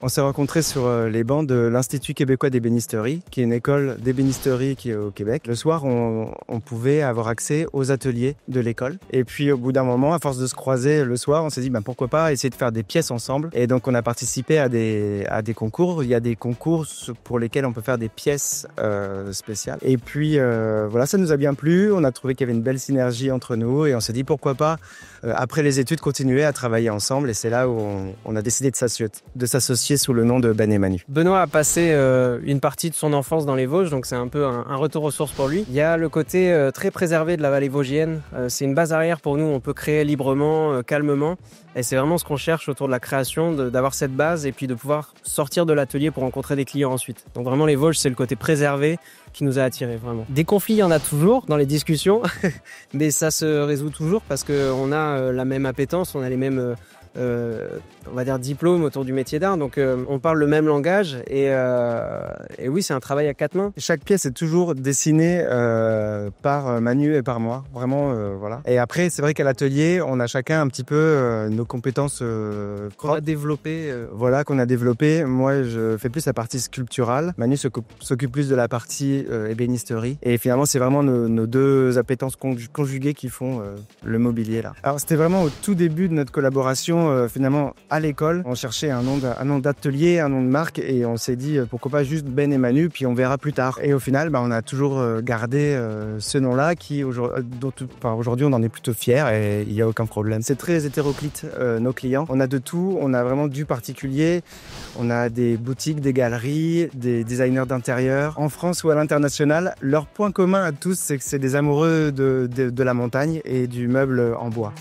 On s'est rencontrés sur les bancs de l'Institut québécois d'ébénisterie, qui est une école d'ébénisterie qui est au Québec. Le soir, on pouvait avoir accès aux ateliers de l'école. Et puis au bout d'un moment, à force de se croiser le soir, on s'est dit pourquoi pas essayer de faire des pièces ensemble. Et donc on a participé à des concours. Il y a des concours pour lesquels on peut faire des pièces spéciales. Et puis voilà, ça nous a bien plu. On a trouvé qu'il y avait une belle synergie entre nous et on s'est dit pourquoi pas, après les études, continuer à travailler ensemble. Et c'est là où on a décidé de s'associer sous le nom de Ben et Manu. Benoît a passé une partie de son enfance dans les Vosges, donc c'est un peu un retour aux sources pour lui. Il y a le côté très préservé de la vallée vosgienne. C'est une base arrière pour nous, on peut créer librement, calmement. Et c'est vraiment ce qu'on cherche autour de la création, d'avoir cette base et puis de pouvoir sortir de l'atelier pour rencontrer des clients ensuite. Donc vraiment les Vosges, c'est le côté préservé qui nous a attirés vraiment. Des conflits, il y en a toujours dans les discussions, mais ça se résout toujours parce qu'on a la même appétence, on a les mêmes... on va dire diplôme autour du métier d'art, donc on parle le même langage et oui, c'est un travail à quatre mains. Chaque pièce est toujours dessinée par Manu et par moi, vraiment voilà. Et après, c'est vrai qu'à l'atelier, on a chacun un petit peu nos compétences qu'on a développées. Voilà, qu'on a développées. Moi, je fais plus la partie sculpturale. Manu s'occupe plus de la partie ébénisterie. Et finalement, c'est vraiment nos deux appétences conjuguées qui font le mobilier là. Alors, c'était vraiment au tout début de notre collaboration. Finalement à l'école, on cherchait un nom d'atelier, un nom de marque et on s'est dit pourquoi pas juste Ben et Manu, puis on verra plus tard. Et au final, on a toujours gardé ce nom-là aujourd'hui on en est plutôt fiers et il n'y a aucun problème. C'est très hétéroclite nos clients. On a de tout, on a vraiment du particulier, on a des boutiques, des galeries, des designers d'intérieur. En France ou à l'international, leur point commun à tous, c'est que c'est des amoureux de la montagne et du meuble en bois.